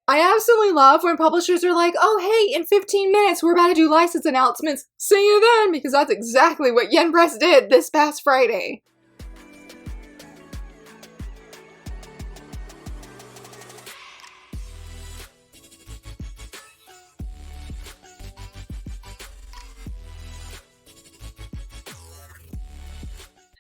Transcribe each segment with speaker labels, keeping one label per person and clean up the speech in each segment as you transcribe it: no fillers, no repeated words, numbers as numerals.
Speaker 1: I absolutely love when publishers are like, oh hey, in 15 minutes we're about to do license announcements. See you then, because that's exactly what Yen Press did this past Friday.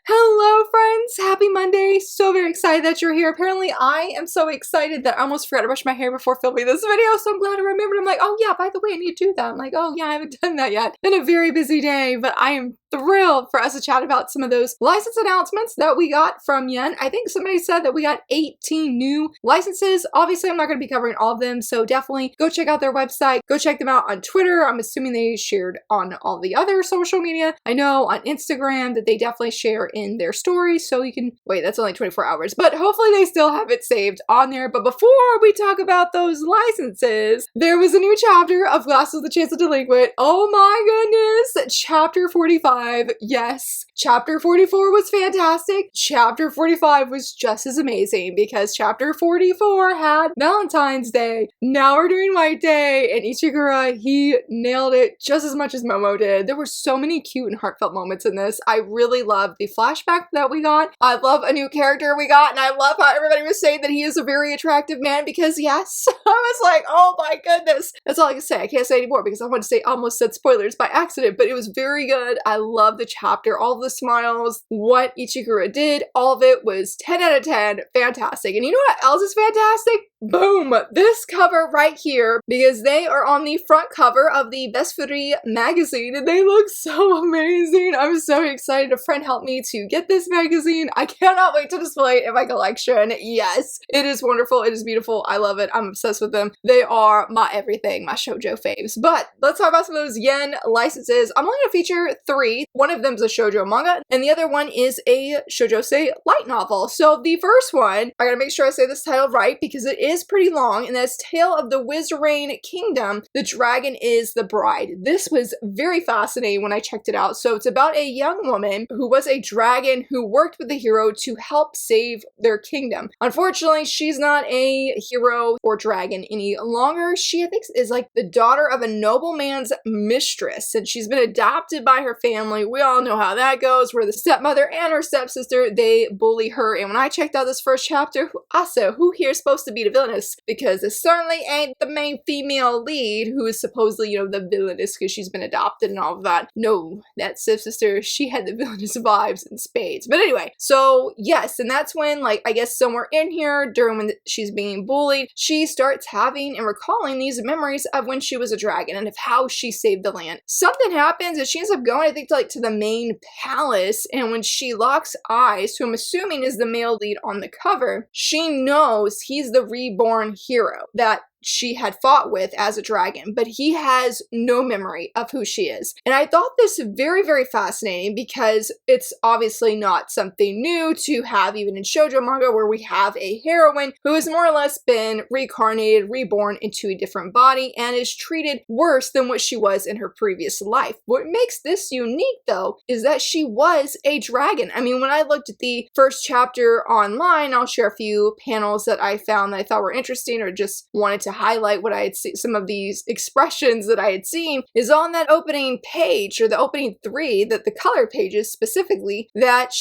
Speaker 1: Hello friends, happy Monday. So very excited that you're here. Apparently I am so excited that I almost forgot to brush my hair before filming this video, so I'm glad I remembered. I'm like, oh yeah, by the way, I need to do that. I'm like, oh yeah, I haven't done that yet. Been a very busy day, but I am thrilled for us to chat about some of those license announcements that we got from Yen. I think somebody said that we got 18 new licenses. Obviously, I'm not going to be covering all of them, so definitely go check out their website. Go check them out on Twitter. I'm assuming they shared on all the other social media. I know on Instagram that they definitely share in their stories, so you can wait, that's only 24 hours, but hopefully they still have it saved on there. But before we talk about those licenses, there was a new chapter of Glass with the Chance of Delinquent. Oh my goodness, chapter 45. Yes, chapter 44 was fantastic. Chapter 45 was just as amazing because chapter 44 had Valentine's Day. Now we're doing White Day, and Ichiguro, he nailed it just as much as Momo did. There were so many cute and heartfelt moments in this. I really loved the flashback that we got. I love a new character we got, and I love how everybody was saying that he is a very attractive man because yes, I was like, oh my goodness. That's all I can say. I can't say anymore because I want to say almost said spoilers by accident, but it was very good. I love the chapter, all the smiles, what Ichiguro did, all of it was 10 out of 10, fantastic. And you know what else is fantastic? Boom! This cover right here, because they are on the front cover of the Best Furi magazine and they look so amazing. I'm so excited. A friend helped me to get this magazine. I cannot wait to display it in my collection. Yes, it is wonderful. It is beautiful. I love it. I'm obsessed with them. They are my everything, my shoujo faves. But let's talk about some of those Yen licenses. I'm only going to feature 3. One of them is a shoujo manga and the other one is a shoujo light novel. So the first one, I gotta make sure I say this title right because it is pretty long, and that's Tale of the Wizrain Kingdom. The Dragon is the Bride. This was very fascinating when I checked it out. So it's about a young woman who was a dragon who worked with the hero to help save their kingdom. Unfortunately, she's not a hero or dragon any longer. She, I think, is like the daughter of a nobleman's mistress, and she's been adopted by her family. We all know how that goes, where the stepmother and her stepsister, they bully her. And when I checked out this first chapter, I said, who here is supposed to be the villainess? Because it certainly ain't the main female lead who is supposedly, you know, the villainess because she's been adopted and all of that. No, that stepsister, she had the villainous vibes in spades. But anyway, so yes, and that's when, like, I guess somewhere in here during when she's being bullied, she starts having and recalling these memories of when she was a dragon and of how she saved the land. Something happens and she ends up going, I think, to the main palace, and when she locks eyes, who I'm assuming is the male lead on the cover, she knows he's the reborn hero that she had fought with as a dragon, but he has no memory of who she is. And I thought this very, very fascinating because it's obviously not something new to have even in shoujo manga where we have a heroine who has more or less been reincarnated, reborn into a different body and is treated worse than what she was in her previous life. What makes this unique though is that she was a dragon. I mean, when I looked at the first chapter online, I'll share a few panels that I found that I thought were interesting or just wanted to highlight what I had seen, some of these expressions that I had seen, is on that opening page, or the opening 3, that the color pages specifically, that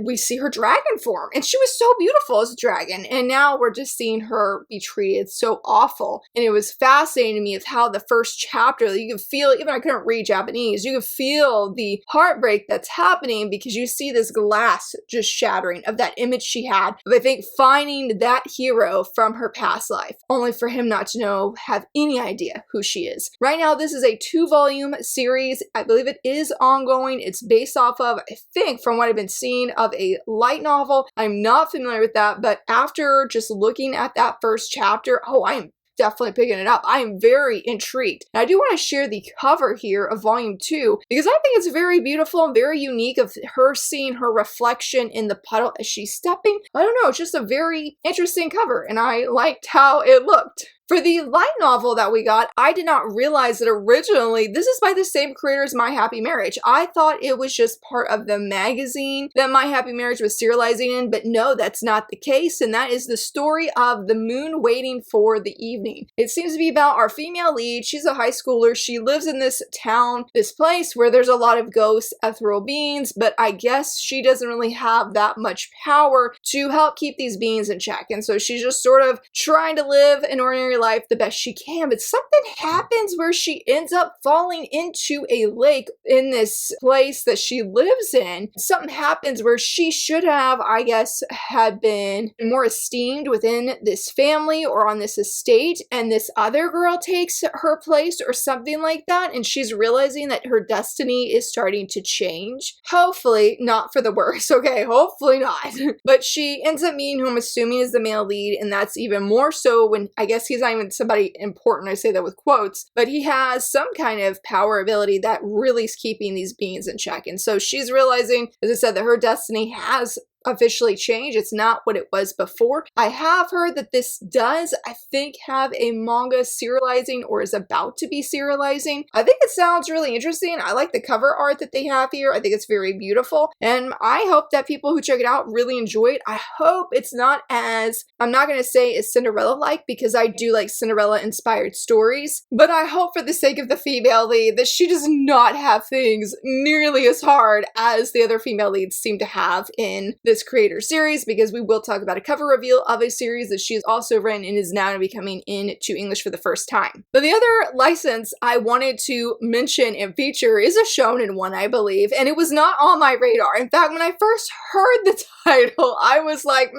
Speaker 1: we see her dragon form, and she was so beautiful as a dragon, and now we're just seeing her be treated so awful. And it was fascinating to me of how the first chapter, you could feel, even I couldn't read Japanese, you could feel the heartbreak that's happening because you see this glass just shattering of that image she had of, I think, finding that hero from her past life, only for him not to have any idea who she is. Right now, this is a 2-volume series. I believe it is ongoing. It's based off of, I think, from what I've been seeing, of a light novel. I'm not familiar with that, but after just looking at that first chapter, oh, I am definitely picking it up. I am very intrigued. And I do want to share the cover here of volume 2 because I think it's very beautiful and very unique of her seeing her reflection in the puddle as she's stepping. I don't know, it's just a very interesting cover and I liked how it looked. For the light novel that we got, I did not realize that originally this is by the same creator as My Happy Marriage. I thought it was just part of the magazine that My Happy Marriage was serializing in, but no, that's not the case, and that is the story of The Moon Waiting for the Evening. It seems to be about our female lead. She's a high schooler. She lives in this town, this place where there's a lot of ghosts, ethereal beings, but I guess she doesn't really have that much power to help keep these beings in check, and so she's just sort of trying to live an ordinary life the best she can, but something happens where she ends up falling into a lake in this place that she lives in. Something happens where she should have, I guess, had been more esteemed within this family or on this estate, and this other girl takes her place or something like that, and she's realizing that her destiny is starting to change. Hopefully not for the worse, okay? Hopefully not. But she ends up meeting who I'm assuming is the male lead, and that's even more so when I guess he's not even somebody important, I say that with quotes, but he has some kind of power ability that really is keeping these beings in check. And so she's realizing, as I said, that her destiny has officially changed. It's not what it was before. I have heard that this does, I think, have a manga serializing or is about to be serializing. I think it sounds really interesting. I like the cover art that they have here. I think it's very beautiful, and I hope that people who check it out really enjoy it. I hope it's not as, I'm not going to say it's Cinderella-like, because I do like Cinderella-inspired stories, but I hope for the sake of the female lead that she does not have things nearly as hard as the other female leads seem to have in this creator series, because we will talk about a cover reveal of a series that she has also written and is now going to be coming into English for the first time. But the other license I wanted to mention and feature is a shonen one, I believe, and it was not on my radar. In fact, when I first heard the title, I was like,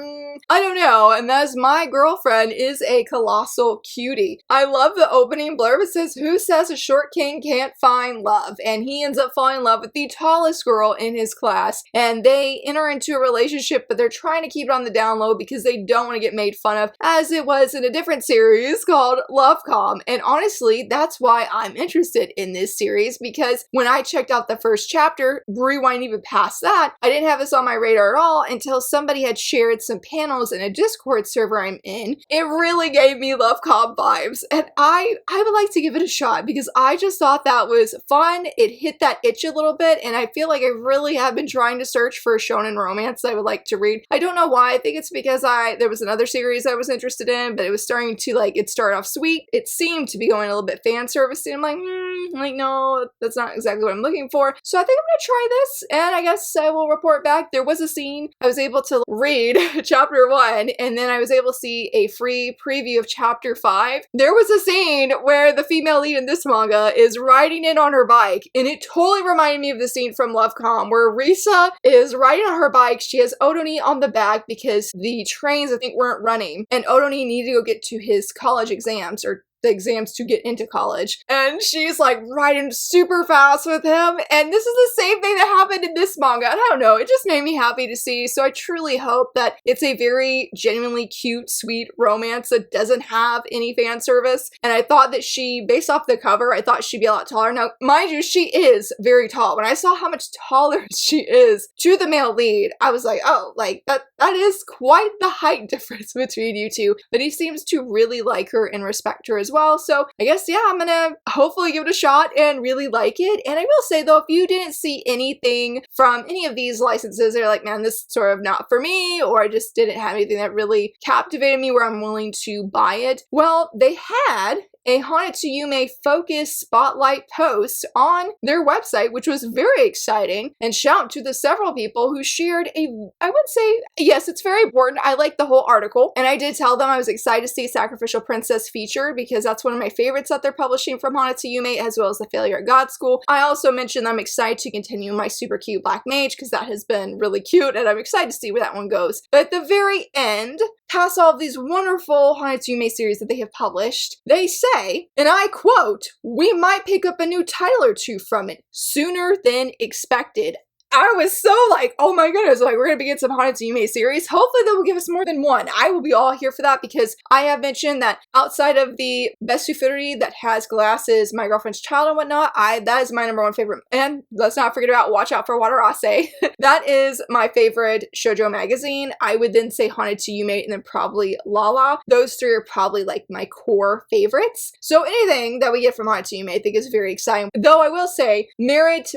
Speaker 1: I don't know, and that's My Girlfriend is a Colossal Cutie. I love the opening blurb. It says, "Who says a short king can't find love?" And he ends up falling in love with the tallest girl in his class, and they enter into a relationship, but they're trying to keep it on the down low because they don't want to get made fun of, as it was in a different series called Lovecom. And honestly, that's why I'm interested in this series, because when I checked out the first chapter, rewind even past that, I didn't have this on my radar at all until somebody had shared some panels in a Discord server I'm in. It really gave me Lovecom vibes, and I would like to give it a shot because I just thought that was fun. It hit that itch a little bit, and I feel like I really have been trying to search for a shonen romance I would like to read. I don't know why. I think it's because there was another series I was interested in, but it was starting to it started off sweet. It seemed to be going a little bit fan servicey. I'm like, no, that's not exactly what I'm looking for. So I think I'm gonna try this, and I guess I will report back. There was a scene I was able to read chapter 1, and then I was able to see a free preview of chapter 5. There was a scene where the female lead in this manga is riding in on her bike, and it totally reminded me of the scene from Lovecom where Risa is riding on her bike. She has Odoni on the back because the trains, I think, weren't running, and Odoni needed to go get to his college exams, or the exams to get into college, and she's like riding super fast with him, and this is the same thing that happened in this manga. And I don't know, it just made me happy to see. So I truly hope that it's a very genuinely cute, sweet romance that doesn't have any fan service. And I thought that she, based off the cover, I thought she'd be a lot taller. Now, mind you, she is very tall. When I saw how much taller she is to the male lead, I was like, oh, like that is quite the height difference between you two. But he seems to really like her and respect her as well. So I guess, yeah, I'm gonna hopefully give it a shot and really like it. And I will say though, if you didn't see anything from any of these licenses, they're like, man, this is sort of not for me, or I just didn't have anything that really captivated me where I'm willing to buy it. Well, they had a Hanetsu Yume focus spotlight post on their website, which was very exciting, and shout out to the several people who shared I would say, yes, it's very important. I like the whole article, and I did tell them I was excited to see Sacrificial Princess featured because that's one of my favorites that they're publishing from Hanetsu Yume, as well as The Failure at God School. I also mentioned I'm excited to continue my super cute Black Mage because that has been really cute, and I'm excited to see where that one goes. But at the very end, past all of these wonderful Hanetsu Yume series that they have published, they say, and I quote, "We might pick up a new title or two from it sooner than expected." I was so like, oh my goodness, like we're gonna be getting some Hanatsu Yume series. Hopefully they will give us more than one. I will be all here for that because I have mentioned that outside of the Best Furry that has glasses, My Girlfriend's Child and whatnot, that is my #1 favorite. And let's not forget about Watch Out for Waterase. That is my favorite shoujo magazine. I would then say Hanatsu Yume and then probably Lala. Those three are probably like my core favorites. So anything that we get from Hanatsu Yume I think is very exciting. Though I will say, Merit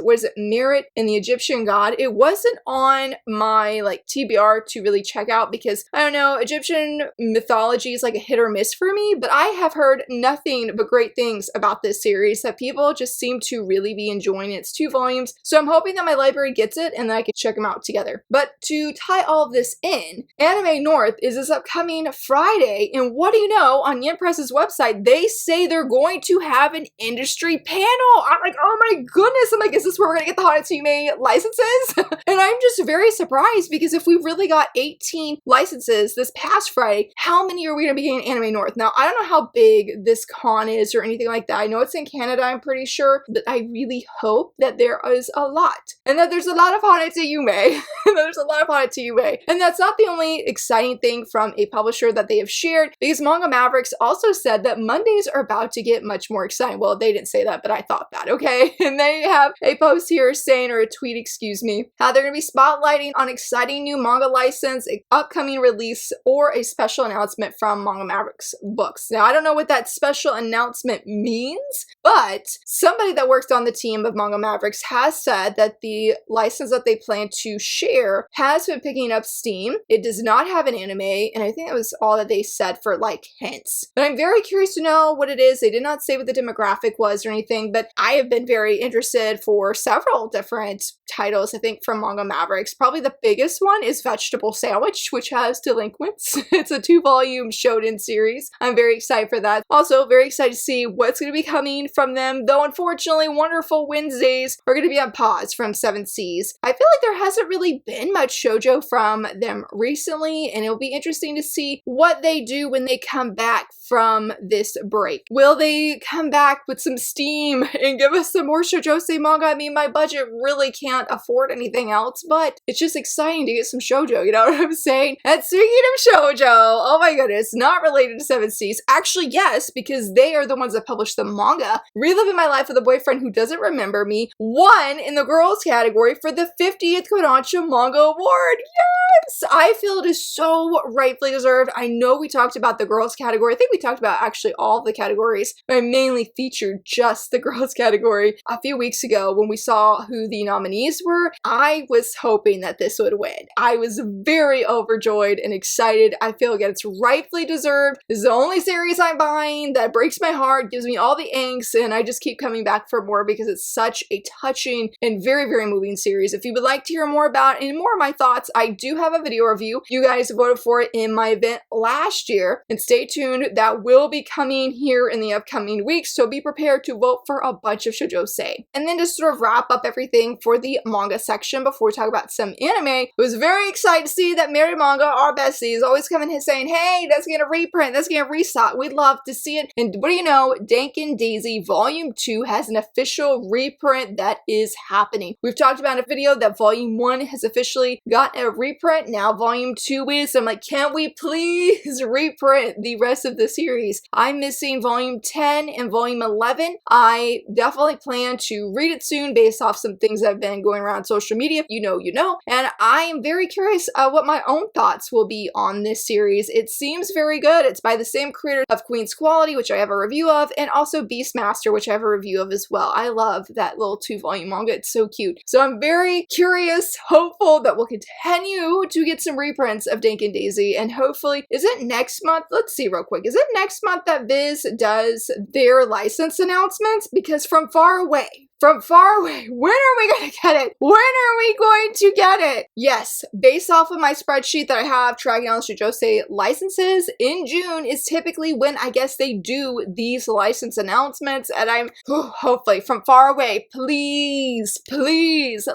Speaker 1: in the Egyptian God, it wasn't on my like TBR to really check out because I don't know, Egyptian mythology is like a hit or miss for me, but I have heard nothing but great things about this series that people just seem to really be enjoying. It's 2 volumes, so I'm hoping that my library gets it and then I can check them out together. But to tie all of this in, Anime North is this upcoming Friday, and what do you know, on Yen Press's website, they say they're going to have an industry panel. I'm like, oh my goodness, I'm like, is this where we're gonna get the Hanatsu Yume licenses? And I'm just very surprised because if we really got 18 licenses this past Friday, how many are we gonna be getting Anime North? Now, I don't know how big this con is or anything like that. I know it's in Canada, I'm pretty sure, but I really hope that there is a lot. And that there's a lot of Hanatsu Yume. There's a lot of Hanatsu Yume. And that's not the only exciting thing from a publisher that they have shared, because Manga Mavericks also said that Mondays are about to get much more exciting. Well, they didn't say that, but I thought that, okay? And they have a post here saying, or a tweet, excuse me, how they're going to be spotlighting on exciting new manga license, upcoming release, or a special announcement from Manga Mavericks books. Now, I don't know what that special announcement means, but somebody that works on the team of Manga Mavericks has said that the license that they plan to share has been picking up steam. It does not have an anime, and I think that was all that they said for like hints. But I'm very curious to know what it is. They did not say what the demographic was or anything, but I have been very interested for several different titles, I think, from Manga Mavericks. Probably the biggest one is Vegetable Sandwich, which has Delinquents. It's a 2-volume shonen series. I'm very excited for that. Also, very excited to see what's going to be coming from them, though unfortunately, Wonderful Wednesdays are going to be on pause from 7 Seas. I feel like there hasn't really been much shoujo from them recently, and it'll be interesting to see what they do when they come back from this break. Will they come back with some steam and give us some more shoujose manga? I mean, my budget really can't afford anything else, but it's just exciting to get some shoujo, you know what I'm saying? And speaking of shoujo, oh my goodness, not related to 7 Seas. Actually, yes, because they are the ones that published the manga. Reliving My Life with a Boyfriend Who Doesn't Remember Me won in the girls category for the 50th Kodansha Manga Award. Yes! I feel it is so rightfully deserved. I know we talked about the girls category. I think we talked about actually all of the categories, but I mainly featured just the girls category a few weeks ago when we saw who the nominees were. I was hoping that this would win. I was very overjoyed and excited. I feel like it's rightfully deserved. This is the only series I'm buying that breaks my heart, gives me all the angst, and I just keep coming back for more because it's such a touching and very, very moving series. If you would like to hear more about and more of my thoughts, I do have a video review. You guys voted for it in my event last year, and stay tuned. That will be coming here in the upcoming weeks, so be prepared to vote for a bunch of shoujose. And then to sort of wrap up everything for the manga section before we talk about some anime, I was very excited to see that Married Manga, our bestie, is always coming here saying, hey, that's getting a reprint, that's getting a restock. We'd love to see it. And what do you know, Dankin Daisy Volume 2 has an official reprint that is happening. We've talked about in a video that Volume 1 has officially got a reprint. Now Volume 2 is. I'm like, can't we please reprint the rest of the series? I'm missing Volume 10 and Volume 11. I definitely plan to read it soon based off some things that have been going around social media. You know. And I am very curious what my own thoughts will be on this series. It seems very good. It's by the same creator of Queen's Quality, which I have a review of, and also Beastmaster, which I have a review of as well. I love that little 2-volume manga. It's so cute. So I'm very curious, hopeful that we'll continue to get some reprints of Dankin Daisy, and hopefully, is it next month? Let's see real quick. Is it next month that Viz does their license announcements? Because from far away, when are we going to get it? When are we going to get it? Yes, based off of my spreadsheet that I have tracking all the shoujose licenses, in June is typically when I guess they do these license announcements, and I'm hopefully from far away, please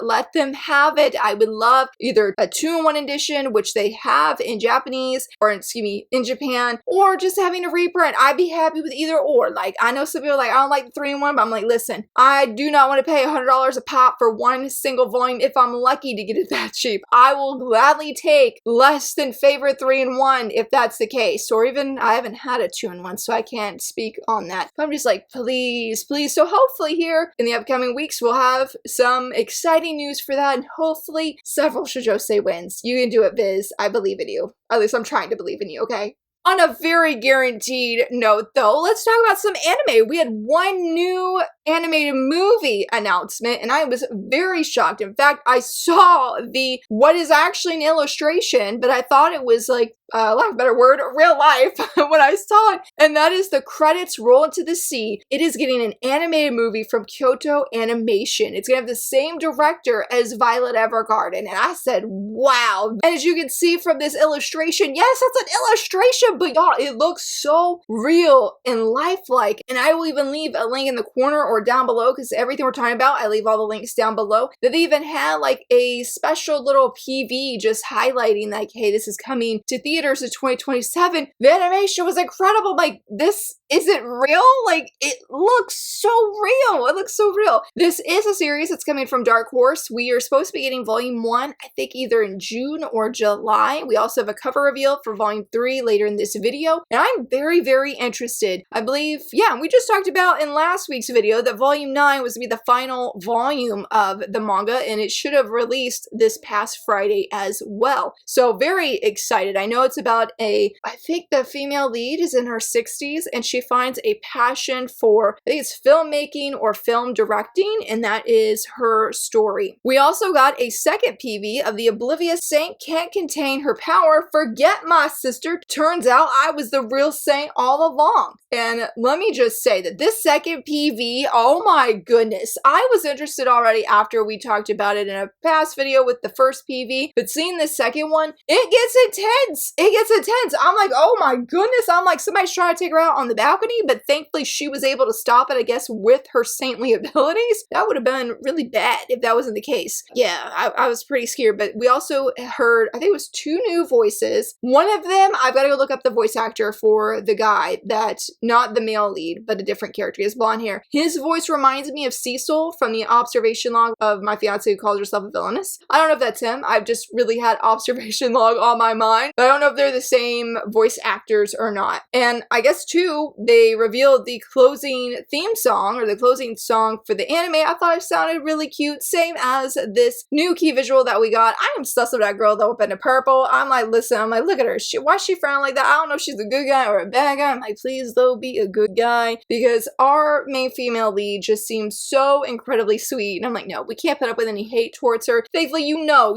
Speaker 1: let them have it. I would love either a 2-in-1 edition, which they have in Japanese, or excuse me, in Japan, or just having a reprint. I'd be happy with either or. Like, I know some people are like, I don't like the 3-in-1, but I'm like, listen, I do not not want to pay $100 a pop for one single volume if I'm lucky to get it that cheap. I will gladly take less than favorite 3-in-1 if that's the case. Or even, I haven't had a 2-in-1, so I can't speak on that. But I'm just like, please, please. So hopefully here in the upcoming weeks, we'll have some exciting news for that, and hopefully several shoujo wins. You can do it, Viz. I believe in you. At least I'm trying to believe in you, okay? On a very guaranteed note, though, let's talk about some anime. We had one new animated movie announcement, and I was very shocked. In fact, I saw what is actually an illustration, but I thought it was like, lack of a better word, real life when I saw it. And that is the credits roll into the sea. It is getting an animated movie from Kyoto Animation. It's gonna have the same director as Violet Evergarden. And I said, wow. And as you can see from this illustration, yes, that's an illustration, but y'all, it looks so real and lifelike. And I will even leave a link in the corner or down below, because everything we're talking about, I leave all the links down below. That they even had like a special little PV just highlighting like, hey, this is coming to theaters in 2027. The animation was incredible. Like, this isn't real. Like, it looks so real. It looks so real. This is a series that's coming from Dark Horse. We are supposed to be getting volume 1, I think either in June or July. We also have a cover reveal for volume 3 later in this video. And I'm very, very interested. I believe, yeah, we just talked about in last week's video that volume 9 was to be the final volume of the manga, and it should have released this past Friday as well. So very excited. I know it's about I think the female lead is in her 60s, and she finds a passion for, I think it's filmmaking or film directing, and that is her story. We also got a second PV of the oblivious saint can't contain her power. Forget my sister. Turns out I was the real saint all along. And let me just say that this second PV, oh my goodness, I was interested already after we talked about it in a past video with the first PV, but seeing the second one, it gets intense. It gets intense. I'm like, oh my goodness. I'm like, somebody's trying to take her out on the balcony, but thankfully she was able to stop it, I guess, with her saintly abilities. That would have been really bad if that wasn't the case. Yeah, I was pretty scared, but we also heard, I think it was 2 new voices. One of them, I've got to go look up the voice actor for the guy that's not the male lead, but a different character. He has blonde hair. His voice reminds me of Cecil from the observation log of my fiance who calls herself a villainess. I don't know if that's him. I've just really had observation log on my mind, but I don't know if they're the same voice actors or not. And I guess too, they revealed the closing theme song, or the closing song for the anime. I thought it sounded really cute, same as this new key visual that we got. I am sus of that girl that went into purple. I'm like, listen, I'm like, look at her. Why is she frowning like that? I don't know if she's a good guy or a bad guy. I'm like, please though, be a good guy, because our main female lead just seems so incredibly sweet. And I'm like, no, we can't put up with any hate towards her. Thankfully, you know,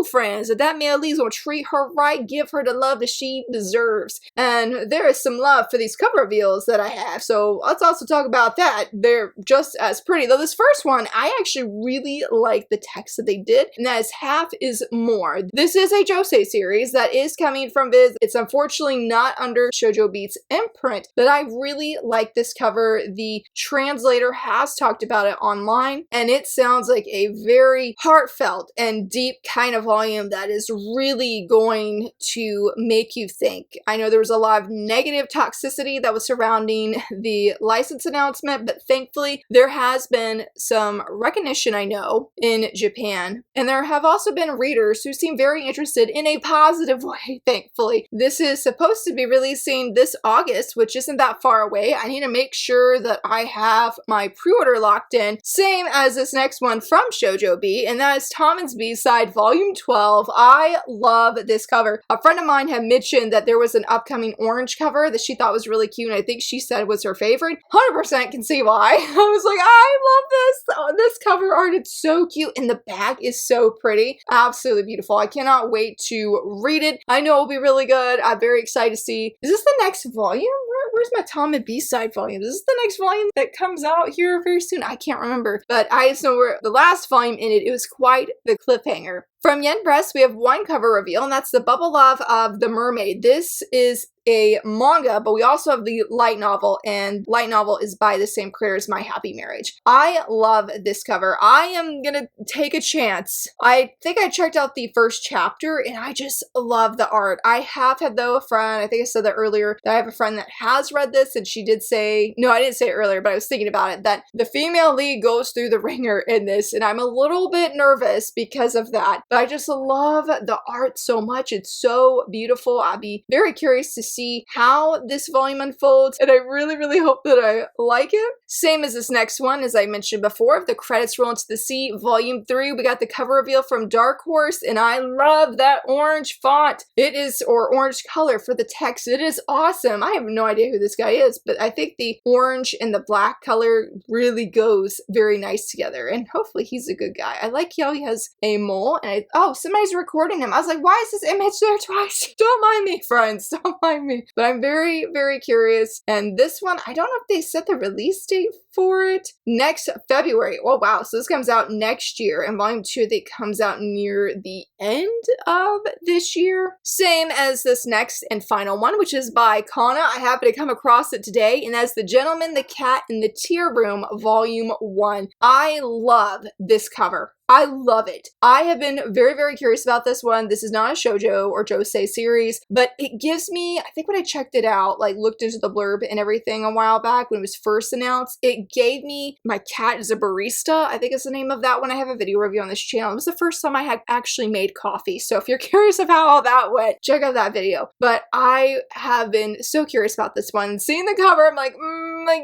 Speaker 1: friends, that male lead's gonna treat her right, give her the love that she deserves. And there is some love for these cover reveals that I have, so let's also talk about that. They're just as pretty. Though this first one, I actually really like the text that they did, and that is half is more. This is a josei series that is coming from Viz. It's unfortunately not under Shoujo Beat's imprint, but I really like this cover. The translator has talked about it online, and it sounds like a very heartfelt and deep kind of volume that is really going to make you think. I know there was a lot of negative toxicity that was surrounding the license announcement, but thankfully there has been some recognition, I know, in Japan, and there have also been readers who seem very interested in a positive way, thankfully. This is supposed to be releasing this August, which isn't that far away. I need to make sure that I have my pre-order locked in, same as this next one from Shoujo B, and that is Tommen's B-Side Volume 12. I love this cover. A friend of mine had mentioned that there was an upcoming orange cover that she thought was really cute, and I think she said was her favorite. 100% can see why. I was like, I love this. Oh, this cover art, it's so cute, and the back is so pretty. Absolutely beautiful. I cannot wait to read it. I know it'll be really good. I'm very excited to see. Is this the next volume? Where's my Tommen B-Side volume? Is this the next volume that comes out here very soon? I can't remember, but I just know where the last volume ended. It was quite the cliffhanger. From Yen Press, we have one cover reveal, and that's the Bubble Love of the Mermaid. This is a manga, but we also have the light novel, and light novel is by the same creator as My Happy Marriage. I love this cover. I am gonna take a chance. I think I checked out the first chapter and I just love the art. I have had though a friend, I think I said that earlier, that I have a friend that has read this, and she did say, no, I didn't say it earlier, but I was thinking about it, that the female lead goes through the ringer in this, and I'm a little bit nervous because of that, but I just love the art so much. It's so beautiful. I'd be very curious to see how this volume unfolds, and I really, really hope that I like it. Same as this next one, as I mentioned before, the credits roll into the sea, volume 3. We got the cover reveal from Dark Horse, and I love that orange font. It is, or orange color for the text. It is awesome. I have no idea who this guy is, but I think the orange and the black color really goes very nice together, and hopefully he's a good guy. I like how he has a mole, and oh, somebody's recording him. I was like, why is this image there twice? Don't mind me, friends. Don't mind me. But I'm very, very curious. And this one, I don't know if they set the release date for it. Next February. Oh, wow. So this comes out next year, and volume 2, I think, comes out near the end of this year. Same as this next and final one, which is by Kana. I happened to come across it today, and that's The Gentleman, the Cat, and the Tear Room, volume 1. I love this cover. I love it. I have been very, very curious about this one. This is not a shoujo or josei series, but it gives me, I think when I checked it out, like looked into the blurb and everything a while back when it was first announced, it gave me My Cat is a Barista, I think is the name of that one. I have a video review on this channel. It was the first time I had actually made coffee. So if you're curious of how all that went, check out that video. But I have been so curious about this one. Seeing the cover, I'm like,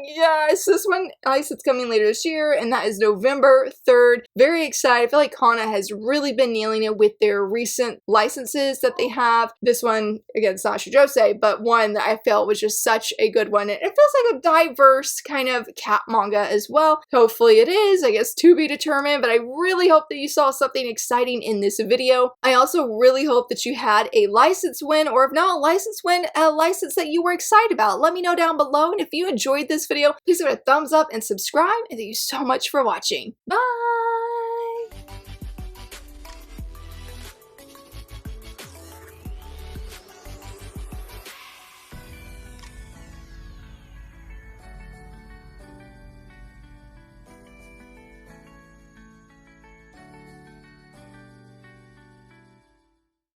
Speaker 1: yes, this one, at least it's coming later this year, and that is November 3rd. Very excited. I feel like Kana has really been nailing it with their recent licenses that they have. This one, again, it's not shoujo, but one that I felt was just such a good one. It feels like a diverse kind of cat manga as well. Hopefully it is, I guess, to be determined, but I really hope that you saw something exciting in this video. I also really hope that you had a license win, or if not a license win, a license that you were excited about. Let me know down below, and if you enjoyed this video, please give it a thumbs up and subscribe, and thank you so much for watching. Bye!